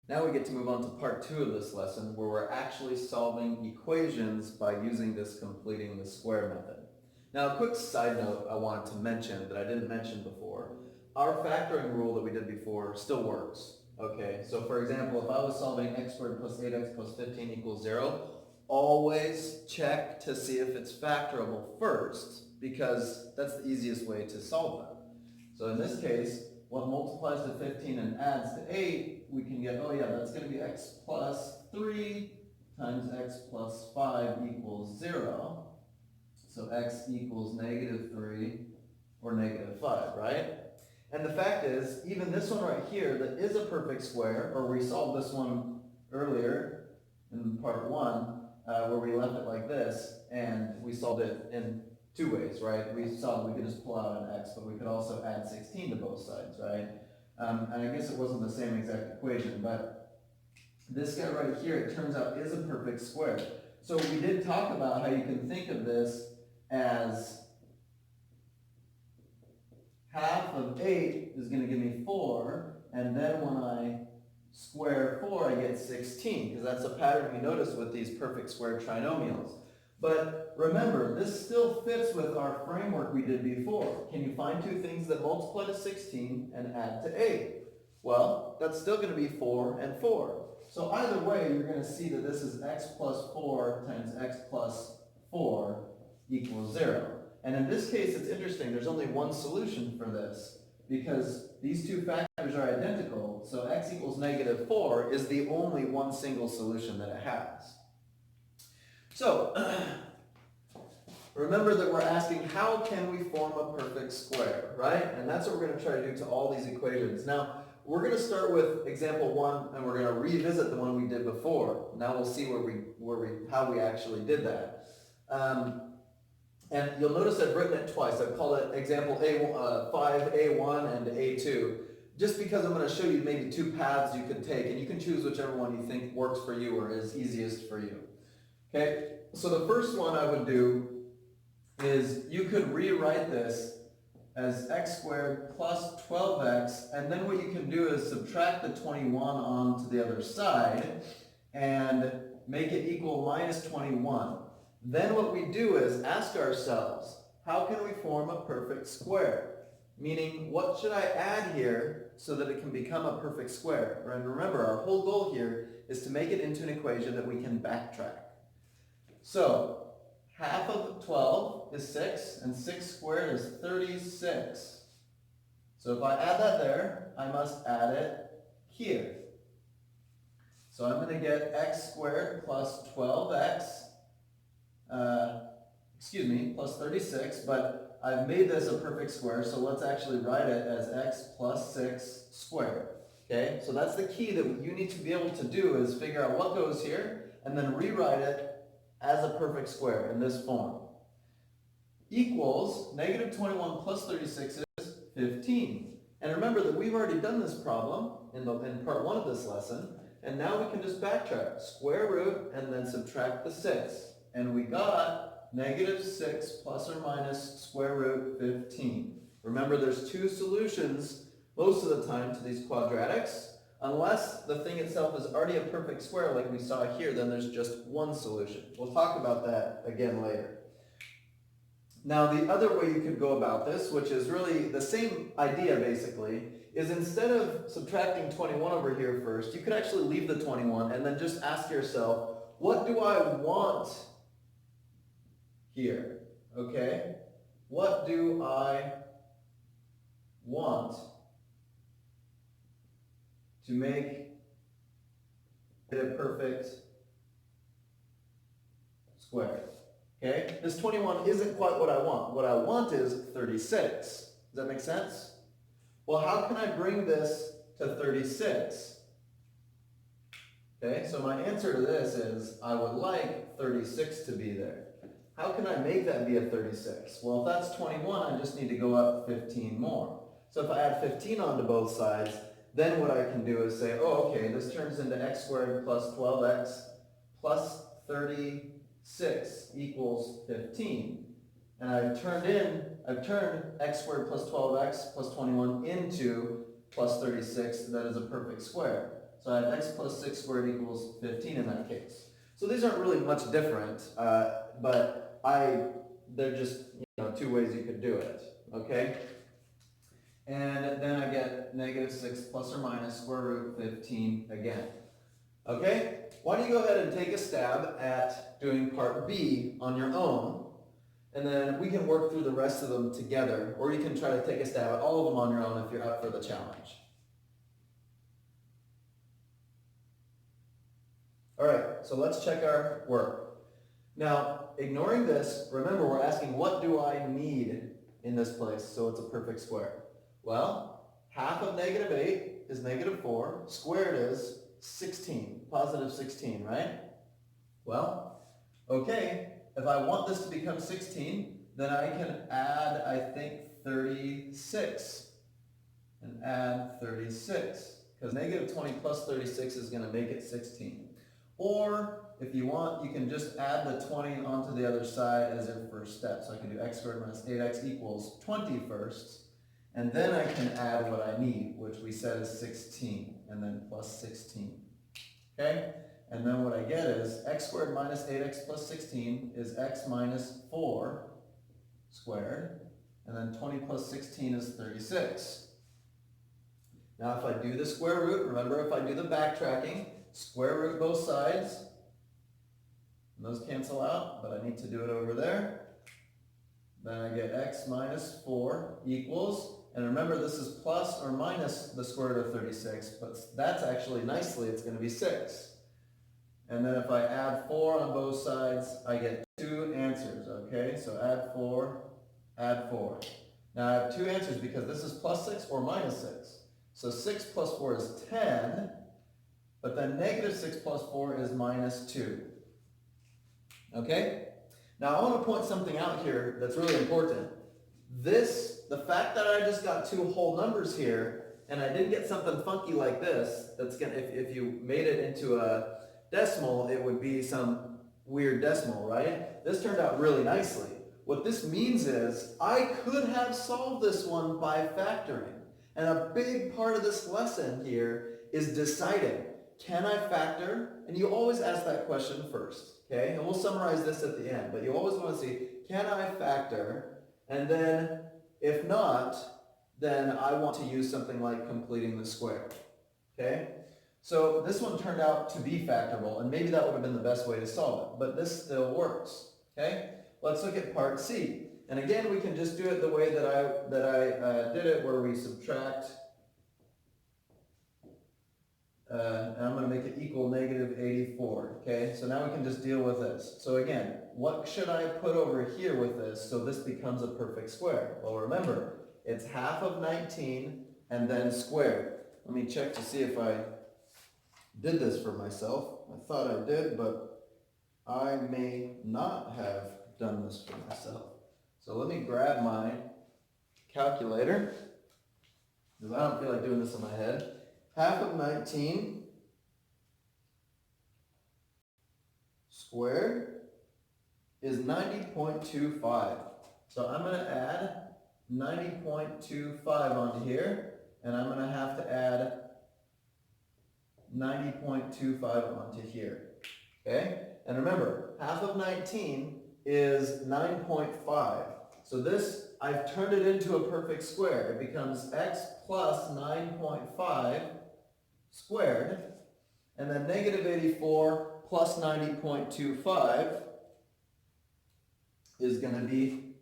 Now we get to move on to part 2 of this lesson, where we're actually solving equations by using this completing the square method. Now, a quick side note I wanted to mention that I didn't mention before. Our factoring rule that we did before still works. Okay, so for example, if I was solving x squared plus 8x plus 15 equals 0, always check to see if it's factorable first, because that's the easiest way to solve them. So in this case, what multiplies to 15 and adds to 8, we can get, oh yeah, that's going to be x plus 3 times x plus 5 equals 0. So x equals negative 3 or negative 5, right? And the fact is, even this one right here that is a perfect square, or we solved this one earlier in part 1, where we left it like this, and we solved it in 2 ways, right? We saw we could just pull out an x, but we could also add 16 to both sides, right? And I guess it wasn't the same exact equation, but this guy right here, it turns out, is a perfect square. So we did talk about how you can think of this as half of 8 is going to give me 4, and then when I square 4, I get 16, because that's a pattern we notice with these perfect square trinomials. But remember, this still fits with our framework we did before. Can you find two things that multiply to 16 and add to 8? Well, that's still going to be 4 and 4. So either way, you're going to see that this is x plus 4 times x plus 4 equals 0. And in this case, it's interesting. There's only one solution for this, because these two factors are identical. So x equals negative 4 is the only one single solution that it has. So, remember that we're asking how can we form a perfect square, right? And that's what we're going to try to do to all these equations. Now, we're going to start with example 1, and we're going to revisit the one we did before. Now we'll see how we actually did that. And you'll notice I've written it twice. I've called it example 5A1 and A2, just because I'm going to show you maybe two paths you could take, and you can choose whichever one you think works for you or is easiest for you. Okay, so the first one I would do is you could rewrite this as x squared plus 12x, and then what you can do is subtract the 21 onto the other side and make it equal minus 21. Then what we do is ask ourselves, how can we form a perfect square? Meaning, what should I add here so that it can become a perfect square? And remember, our whole goal here is to make it into an equation that we can backtrack. So, half of 12 is 6, and 6 squared is 36. So if I add that there, I must add it here. So I'm going to get x squared plus 12x, plus 36, but I've made this a perfect square, so let's actually write it as x plus 6 squared. Okay, so that's the key that you need to be able to do, is figure out what goes here, and then rewrite it as a perfect square in this form. Equals negative 21 plus 36 is 15. And remember that we've already done this problem in part 1 of this lesson, and now we can just backtrack. Square root and then subtract the 6. And we got negative 6 plus or minus square root 15. Remember, there's two solutions most of the time to these quadratics. Unless the thing itself is already a perfect square like we saw here, then there's just one solution. We'll talk about that again later. Now, the other way you could go about this, which is really the same idea basically, is instead of subtracting 21 over here first, you could actually leave the 21 and then just ask yourself, what do I want here? Okay? What do I want to make it a perfect square? Okay, this 21 isn't quite what I want. What I want is 36. Does that make sense? Well, how can I bring this to 36? Okay, so my answer to this is I would like 36 to be there. How can I make that be a 36? Well, if that's 21, I just need to go up 15 more. So if I add 15 onto both sides, then what I can do is say, oh, okay, this turns into x squared plus 12x plus 36 equals 15. And I've turned x squared plus 12x plus 21 into plus 36. That is a perfect square. So I have x plus 6 squared equals 15 in that case. So these aren't really much different, but they're just, two ways you could do it, okay? And then I get negative 6 plus or minus square root 15 again. Okay? Why don't you go ahead and take a stab at doing part B on your own, and then we can work through the rest of them together, or you can try to take a stab at all of them on your own if you're up for the challenge. All right, so let's check our work. Now, ignoring this, remember we're asking what do I need in this place so it's a perfect square? Well, half of negative 8 is negative 4, squared is 16, positive 16, right? Well, okay, if I want this to become 16, then I can add, I think, 36. And add 36, because negative 20 plus 36 is going to make it 16. Or, if you want, you can just add the 20 onto the other side as your first step. So I can do x squared minus 8x equals 20 first, and then I can add what I need, which we said is 16, and then plus 16. Okay? And then what I get is x squared minus 8x plus 16 is x minus 4 squared, and then 20 plus 16 is 36. Now if I do the square root, remember if I do the backtracking, square root both sides, and those cancel out, but I need to do it over there. Then I get x minus 4 equals, and remember this is plus or minus the square root of 36, but that's actually nicely, it's going to be 6. And then if I add 4 on both sides, I get 2 answers, okay? So add 4, add 4. Now I have 2 answers because this is plus 6 or minus 6. So 6 plus 4 is 10, but then negative 6 plus 4 is minus 2. Okay? Now I want to point something out here that's really important. The fact that I just got 2 whole numbers here, and I didn't get something funky like this, that's gonna, if you made it into a decimal, it would be some weird decimal, right? This turned out really nicely. What this means is I could have solved this one by factoring. And a big part of this lesson here is deciding, can I factor? And you always ask that question first, okay? And we'll summarize this at the end, but you always want to see, can I factor? And then, if not, then I want to use something like completing the square, okay? So this one turned out to be factorable, and maybe that would have been the best way to solve it, but this still works, okay? Let's look at part C. And again, we can just do it the way that I did it, where we subtract, and I'm going to make it equal negative 84, okay? So now we can just deal with this. So again, what should I put over here with this so this becomes a perfect square? Well, remember, it's half of 19 and then squared. Let me check to see if I did this for myself. I thought I did, but I may not have done this for myself. So let me grab my calculator, because I don't feel like doing this in my head. Half of 19 squared is 90.25. So I'm going to add 90.25 onto here, and I'm going to have to add 90.25 onto here. Okay? And remember, half of 19 is 9.5. So this, I've turned it into a perfect square. It becomes x plus 9.5 squared, and then negative 84 plus 90.25 is going to be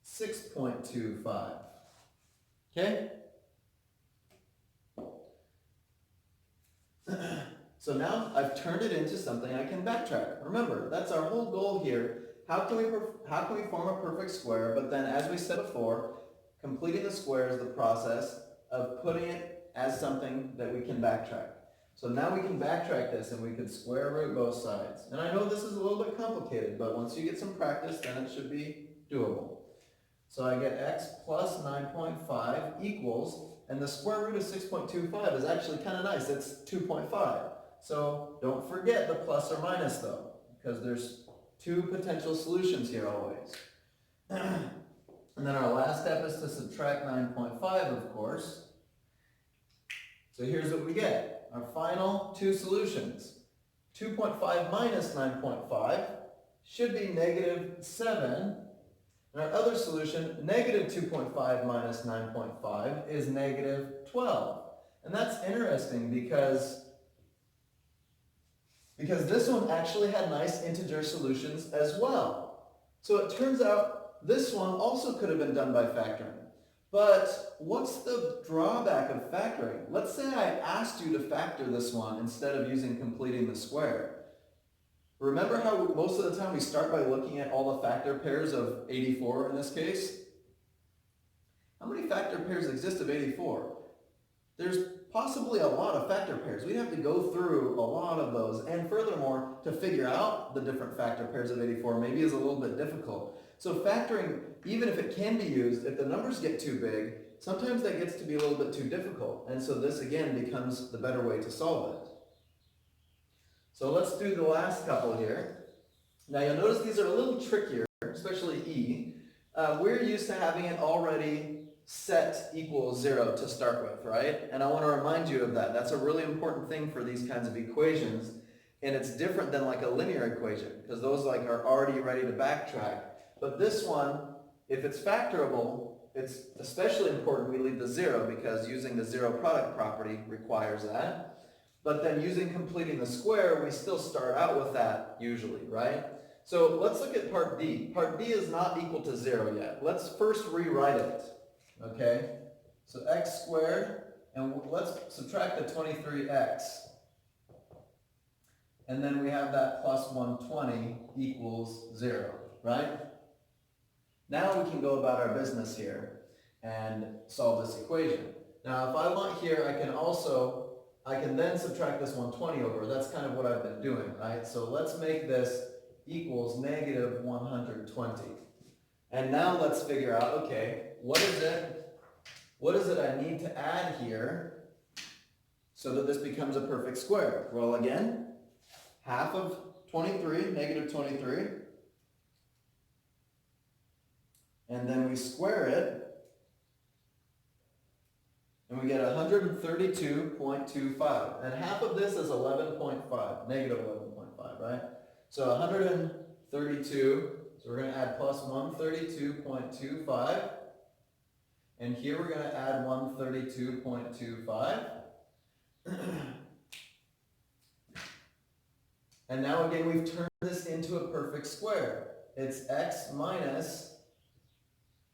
6.25. Okay? So now I've turned it into something I can backtrack. Remember, that's our whole goal here. How can we form a perfect square? But then, as we said before, completing the square is the process of putting it as something that we can backtrack. So now we can backtrack this, and we could square root both sides. And I know this is a little bit complicated, but once you get some practice, then it should be doable. So I get x plus 9.5 equals, and the square root of 6.25 is actually kind of nice. It's 2.5. So don't forget the plus or minus though, because there's 2 potential solutions here always. And then our last step is to subtract 9.5, of course. So here's what we get. our final two solutions. 2.5 minus 9.5 should be negative 7. And our other solution, negative 2.5 minus 9.5, is negative 12. And that's interesting because this one actually had nice integer solutions as well. So it turns out this one also could have been done by factoring. But what's the drawback of factoring? Let's say I asked you to factor this one instead of using completing the square. Remember how most of the time we start by looking at all the factor pairs of 84 in this case? How many factor pairs exist of 84? There's possibly a lot of factor pairs. We'd have to go through a lot of those. And furthermore, to figure out the different factor pairs of 84 maybe is a little bit difficult. So factoring, even if it can be used, if the numbers get too big, sometimes that gets to be a little bit too difficult. And so this again becomes the better way to solve it. So let's do the last couple here. Now you'll notice these are a little trickier, especially E. We're used to having it already set equals 0 to start with, right? And I want to remind you of that. That's a really important thing for these kinds of equations. And it's different than like a linear equation, because those like are already ready to backtrack. But this one, if it's factorable, it's especially important we leave the 0 because using the zero product property requires that. But then using completing the square, we still start out with that usually, right? So let's look at part D. Part D is not equal to 0 yet. Let's first rewrite it, okay? So x squared, and let's subtract the 23x. And then we have that plus 120 equals 0, right? Now we can go about our business here and solve this equation. Now if I want here, I can then subtract this 120 over. That's kind of what I've been doing, right? So let's make this equals negative 120. And now let's figure out, okay, what is it I need to add here so that this becomes a perfect square? Well, again, half of 23, negative 23. And then we square it, and we get 132.25. And half of this is 11.5, negative 11.5, right? So 132, so we're going to add plus 132.25. And here we're going to add 132.25. And now again, we've turned this into a perfect square. It's x minus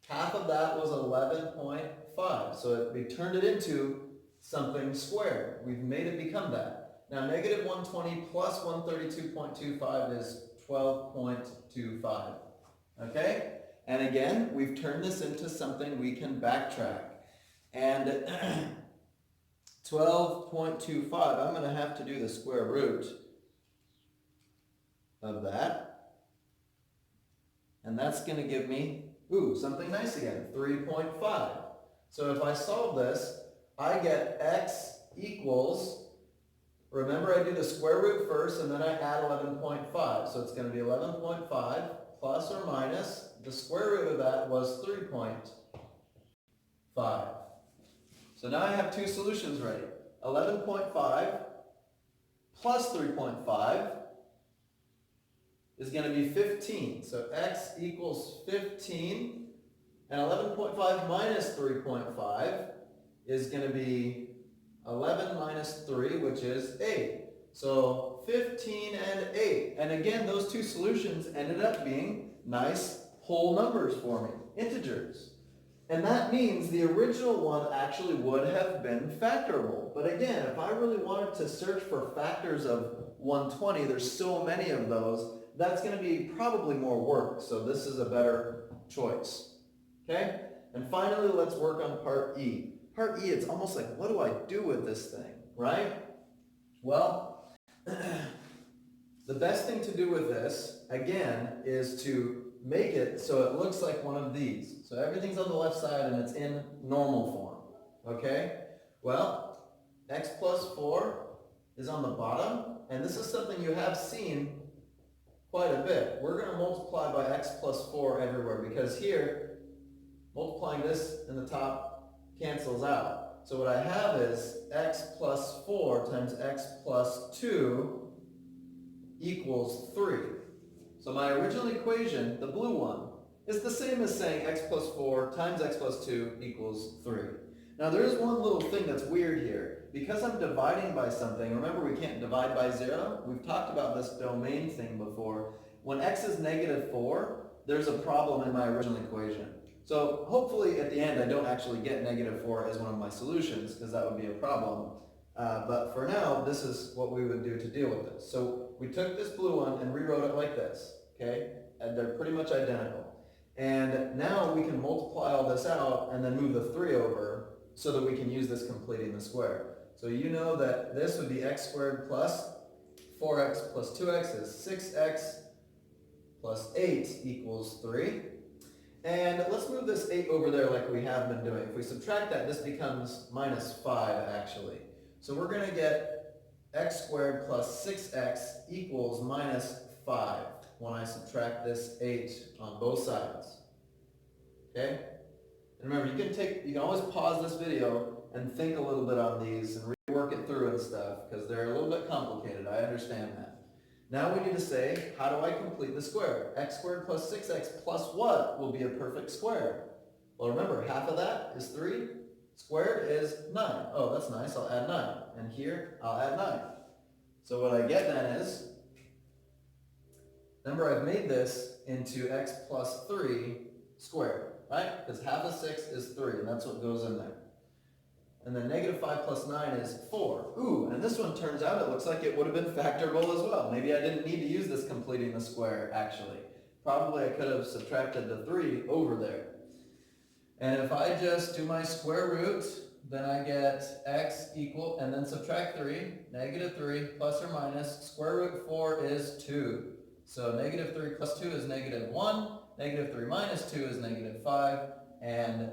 half of that was 11.5. So we turned it into something squared. We've made it become that. Now negative 120 plus 132.25 is 12.25. Okay? And again, we've turned this into something we can backtrack. And 12.25, I'm going to have to do the square root of that. And that's going to give me something nice again, 3.5. So if I solve this, I get x equals, remember I do the square root first and then I add 11.5. So it's going to be 11.5 plus or minus, the square root of that was 3.5. So now I have two solutions ready. 11.5 plus 3.5 is going to be 15. So x equals 15, and 11.5 minus 3.5 is going to be 11 minus 3, which is 8. So 15 and 8. And again, those two solutions ended up being nice whole numbers for me, integers. And that means the original one actually would have been factorable. But again, if I really wanted to search for factors of 120, there's so many of those, that's going to be probably more work. So this is a better choice. Okay? And finally, let's work on part E. Part E, it's almost like, what do I do with this thing, right? Well, the best thing to do with this, again, is to make it so it looks like one of these. So everything's on the left side and it's in normal form. Okay? Well, x plus 4 is on the bottom, and this is something you have seen quite a bit. We're going to multiply by x plus 4 everywhere because here, multiplying this in the top cancels out. So what I have is x plus 4 times x plus 2 equals 3. So my original equation, the blue one, is the same as saying x plus 4 times x plus 2 equals 3. Now there is one little thing that's weird here. Because I'm dividing by something, remember we can't divide by 0? We've talked about this domain thing before. When x is negative 4, there's a problem in my original equation. So hopefully at the end I don't actually get negative 4 as one of my solutions, because that would be a problem. But for now, this is what we would do to deal with this. So we took this blue one and rewrote it like this, okay? And they're pretty much identical. And now we can multiply all this out and then move the 3 over so that we can use this completing the square. So you know that this would be x squared plus 4x plus 2x is 6x plus 8 equals 3. And let's move this 8 over there like we have been doing. If we subtract that, this becomes minus 5 actually. So we're going to get x squared plus 6x equals minus 5 when I subtract this 8 on both sides. Okay? And remember, you can always pause this video and think a little bit on these and rework it through and stuff, because they're a little bit complicated. I understand that. Now we need to say, how do I complete the square? X squared plus 6x plus what will be a perfect square? Well, remember, half of that is 3. Squared is 9. Oh, that's nice. I'll add 9. And here, I'll add 9. So what I get then is, remember I've made this into x plus 3 squared, right? Because half of 6 is 3, and that's what goes in there. And then negative 5 plus 9 is 4. Ooh, and this one turns out it looks like it would have been factorable as well. Maybe I didn't need to use this completing the square, actually. Probably I could have subtracted the 3 over there. And if I just do my square root, then I get x equal, and then subtract 3, negative 3 plus or minus, square root 4 is 2. So negative 3 plus 2 is negative 1, negative 3 minus 2 is negative 5, and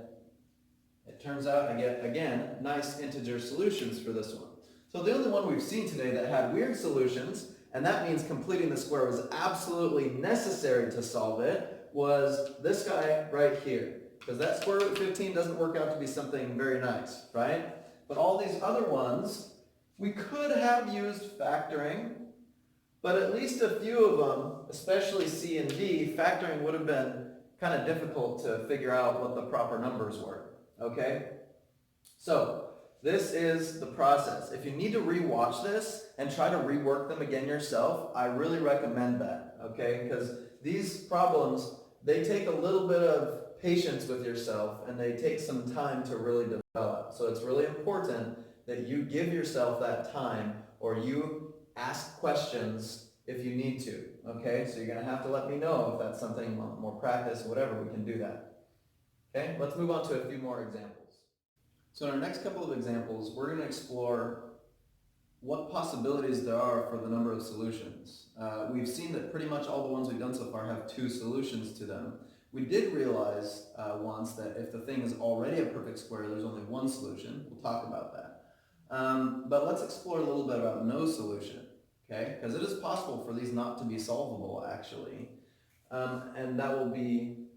it turns out I get, again, nice integer solutions for this one. So the only one we've seen today that had weird solutions, and that means completing the square was absolutely necessary to solve it, was this guy right here. Because that square root 15 doesn't work out to be something very nice, right? But all these other ones, we could have used factoring, but at least a few of them, especially C and D, factoring would have been kind of difficult to figure out what the proper numbers were, okay? So this is the process. If you need to re-watch this and try to rework them again yourself, I really recommend that, okay? Because these problems, they take a little bit of patience with yourself, and they take some time to really develop. So it's really important that you give yourself that time, or you ask questions if you need to, okay? So you're going to have to let me know if that's something more practice, whatever, we can do that. Okay, let's move on to a few more examples. So in our next couple of examples, we're going to explore what possibilities there are for the number of solutions. We've seen that pretty much all the ones we've done so far have 2 solutions to them. We did realize once that if the thing is already a perfect square, there's only one solution. We'll talk about that. But let's explore a little bit about no solution, okay? Because it is possible for these not to be solvable, actually. And that will be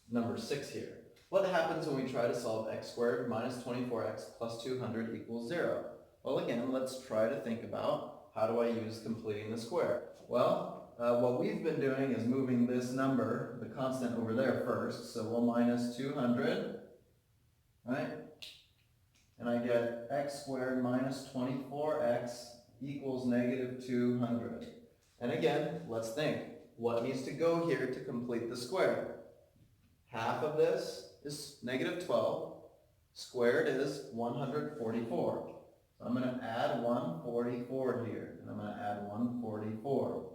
number 6 here. What happens when we try to solve x squared minus 24x plus 200 equals 0? Well, again, let's try to think about how do I use completing the square. Well, what we've been doing is moving this number, the constant, over there first. So we'll minus 200, right? And I get x squared minus 24x equals negative 200. And again, let's think. What needs to go here to complete the square? Half of this is negative 12. Squared is 144. So I'm going to add 144 here, and I'm going to add 144.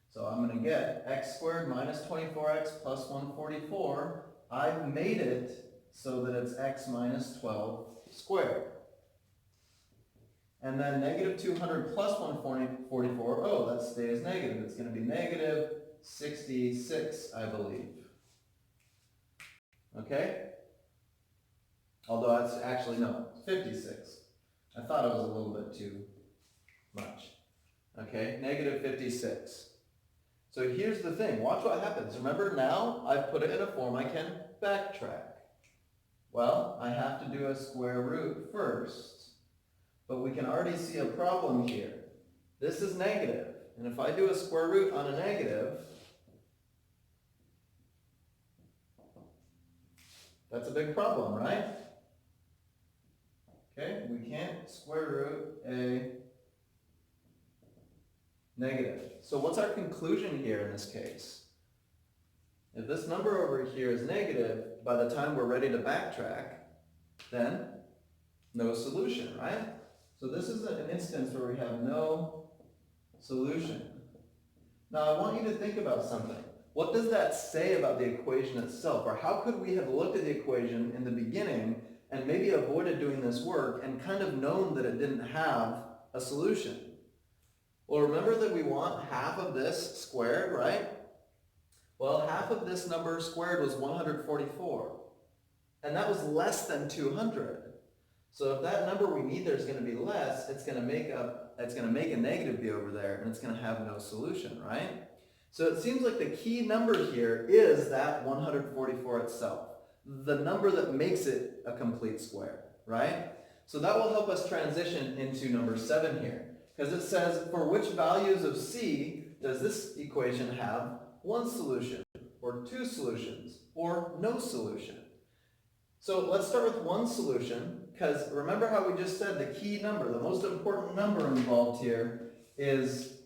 So I'm going to get x squared minus 24x plus 144. I've made it so that it's x minus 12 squared. And then negative 200 plus 144, oh, that stays negative. It's going to be negative 66, I believe. Okay? Although that's actually, no, 56. I thought it was a little bit too much. Okay, negative 56. So here's the thing. Watch what happens. Remember, now I've put it in a form I can backtrack. Well, I have to do a square root first, but we can already see a problem here. This is negative, and if I do a square root on a negative, that's a big problem, right? Okay, we can't square root a negative. So what's our conclusion here in this case? If this number over here is negative, by the time we're ready to backtrack, then no solution, right? So this is an instance where we have no solution. Now I want you to think about something. What does that say about the equation itself? Or how could we have looked at the equation in the beginning and maybe avoided doing this work and kind of known that it didn't have a solution? Well, remember that we want half of this squared, right? Well, half of this number squared was 144. And that was less than 200. So if that number we need there is going to be less, it's going to make a negative be over there, and it's going to have no solution, right? So it seems like the key number here is that 144 itself, the number that makes it a complete square, right? So that will help us transition into number 7 here, because it says, for which values of c does this equation have one solution, or two solutions, or no solution? So let's start with one solution, because remember how we just said the key number, the most important number involved here is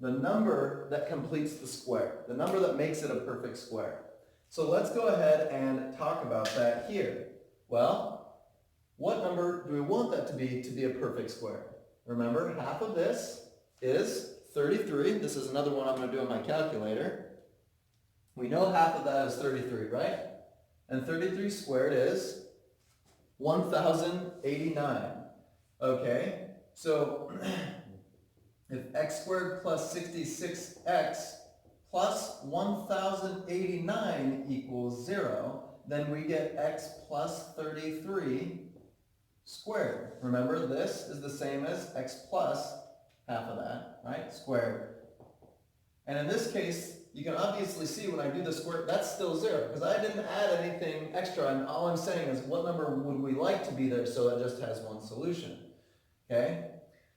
the number that completes the square, the number that makes it a perfect square. So let's go ahead and talk about that here. Well, what number do we want that to be a perfect square? Remember, half of this is 33. This is another one I'm going to do on my calculator. We know half of that is 33, right? And 33 squared is 1089. Okay, so if x squared plus 66x plus 1089 equals 0, then we get x plus 33 squared. Remember, this is the same as x plus half of that, right? Squared. And in this case, you can obviously see when I do the square, that's still 0, because I didn't add anything extra, and all I'm saying is what number would we like to be there so it just has one solution, okay?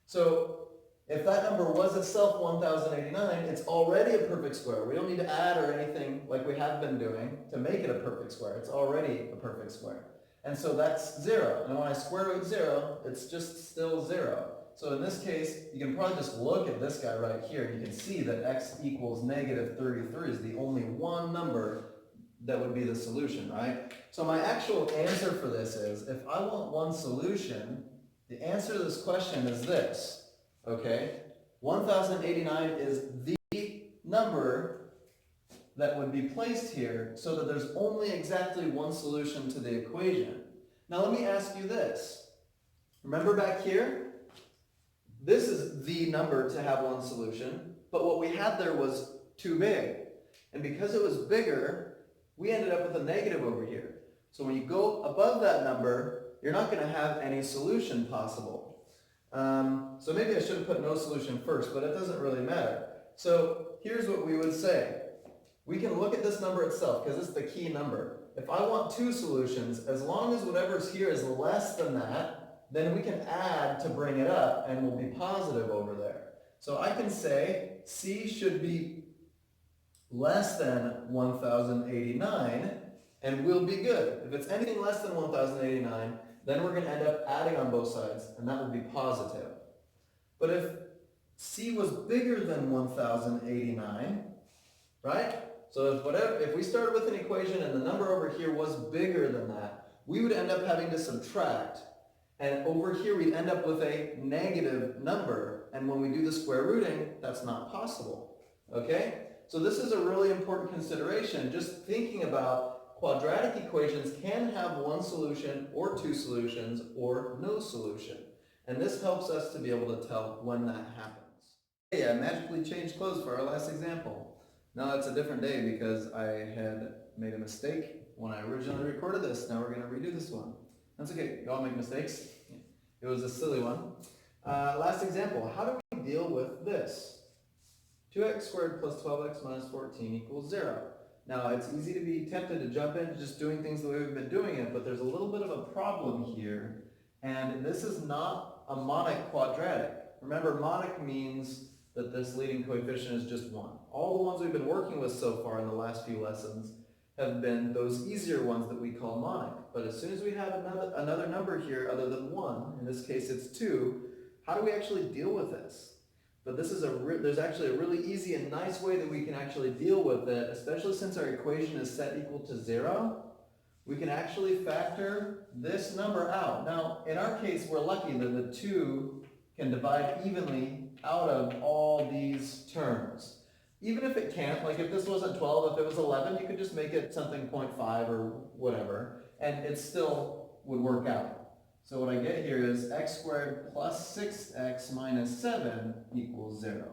So if that number was itself 1089, it's already a perfect square. We don't need to add or anything like we have been doing to make it a perfect square. It's already a perfect square. And so that's 0, and when I square root 0, it's just still 0. So in this case, you can probably just look at this guy right here, and you can see that x equals negative 33 is the only one number that would be the solution, right? So my actual answer for this is, if I want one solution, the answer to this question is this, okay? 1089 is the number that would be placed here so that there's only exactly one solution to the equation. Now let me ask you this. Remember back here? This is the number to have one solution, but what we had there was too big. And because it was bigger, we ended up with a negative over here. So when you go above that number, you're not going to have any solution possible. So maybe I should have put no solution first, but it doesn't really matter. So here's what we would say. We can look at this number itself, because it's the key number. If I want two solutions, as long as whatever's here is less than that, then we can add to bring it up, and we'll be positive over there. So I can say C should be less than 1089, and we'll be good. If it's anything less than 1089, then we're going to end up adding on both sides, and that will be positive. But if C was bigger than 1089, right? So if we started with an equation and the number over here was bigger than that, we would end up having to subtract. And over here we'd end up with a negative number. And when we do the square rooting, that's not possible. Okay? So this is a really important consideration. Just thinking about quadratic equations can have one solution or two solutions or no solution. And this helps us to be able to tell when that happens. Hey, I magically changed clothes for our last example. Now it's a different day because I had made a mistake when I originally recorded this. Now we're going to redo this one. That's okay. You all make mistakes. It was a silly one. Last example. How do we deal with this? 2x squared plus 12x minus 14 equals 0. Now, it's easy to be tempted to jump into just doing things the way we've been doing it, but there's a little bit of a problem here, and this is not a monic quadratic. Remember, monic means that this leading coefficient is just 1. All the ones we've been working with so far in the last few lessons have been those easier ones that we call monic. But as soon as we have another number here other than 1, in this case it's 2, how do we actually deal with this? But this is there's actually a really easy and nice way that we can actually deal with it, especially since our equation is set equal to 0. We can actually factor this number out. Now, in our case, we're lucky that the 2 can divide evenly out of all these terms. Even if it can't, like if this wasn't 12, if it was 11, you could just make it something 0.5 or whatever, and it still would work out. So what I get here is x squared plus 6x minus 7 equals 0.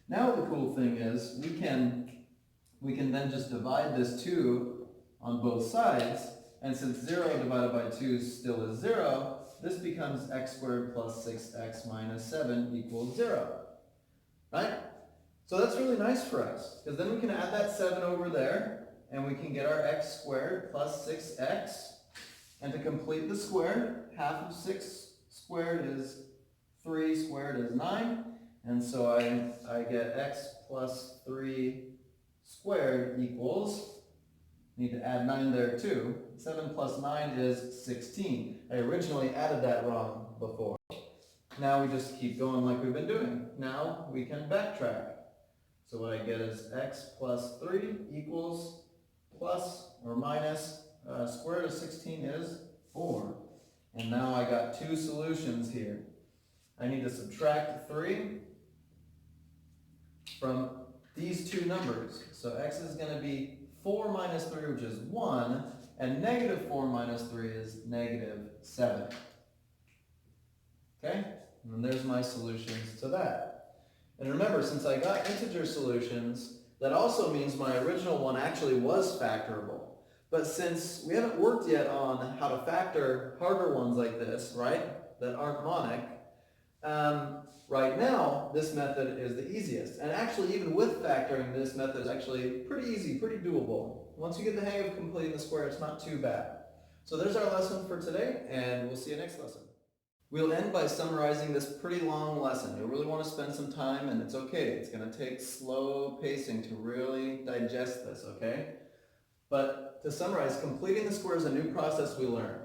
Now the cool thing is we can then just divide this 2 on both sides, and since 0 divided by 2 still is 0, this becomes x squared plus 6x minus 7 equals 0. Right? So that's really nice for us, because then we can add that 7 over there, and we can get our x squared plus 6x. And to complete the square, half of 6 squared is 3 squared is 9. And so I get x plus 3 squared equals, need to add 9 there too. 7 plus 9 is 16. I originally added that wrong before. Now we just keep going like we've been doing. Now we can backtrack. So what I get is x plus 3 equals plus or minus square root of 16 is 4. And now I got two solutions here. I need to subtract 3 from these two numbers. So x is going to be 4 minus 3, which is 1, and negative 4 minus 3 is negative 7. Okay? And there's my solutions to that. And remember, since I got integer solutions, that also means my original one actually was factorable. But since we haven't worked yet on how to factor harder ones like this, right, that aren't monic, right now, this method is the easiest. And actually, even with factoring, this method is actually pretty easy, pretty doable. Once you get the hang of completing the square, it's not too bad. So there's our lesson for today, and we'll see you next lesson. We'll end by summarizing this pretty long lesson. You'll really want to spend some time, and it's okay. It's going to take slow pacing to really digest this, okay? But to summarize, completing the square is a new process we learned.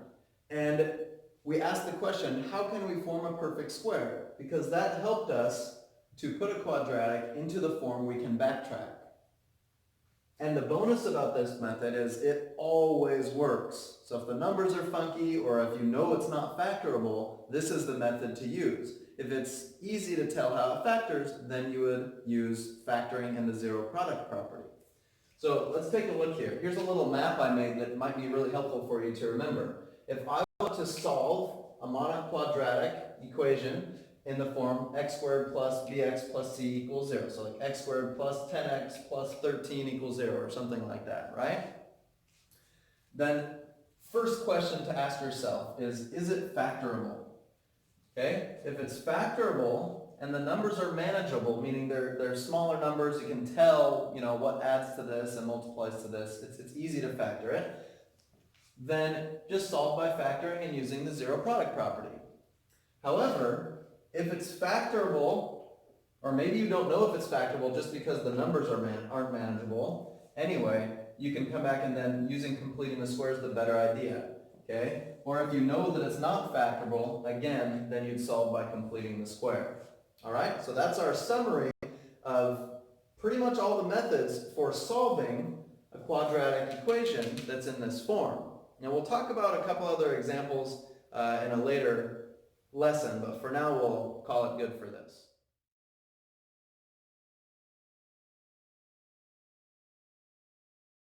And we asked the question, how can we form a perfect square? Because that helped us to put a quadratic into the form we can backtrack. And the bonus about this method is it always works. So if the numbers are funky, or if you know it's not factorable, this is the method to use. If it's easy to tell how it factors, then you would use factoring and the zero product property. So let's take a look here. Here's a little map I made that might be really helpful for you to remember. If I want to solve a monoquadratic equation in the form x squared plus bx plus c equals 0, so like x squared plus 10x plus 13 equals 0 or something like that, right? Then first question to ask yourself is it factorable? Okay, if it's factorable, and the numbers are manageable, meaning they're smaller numbers, you can tell, you know, what adds to this and multiplies to this, it's easy to factor it, then just solve by factoring and using the zero product property. However, if it's factorable, or maybe you don't know if it's factorable just because the numbers aren't manageable, anyway, you can come back and then using completing the square is the better idea. Okay? Or if you know that it's not factorable, again, then you'd solve by completing the square. Alright, so that's our summary of pretty much all the methods for solving a quadratic equation that's in this form. Now we'll talk about a couple other examples in a later lesson, but for now we'll call it good for this.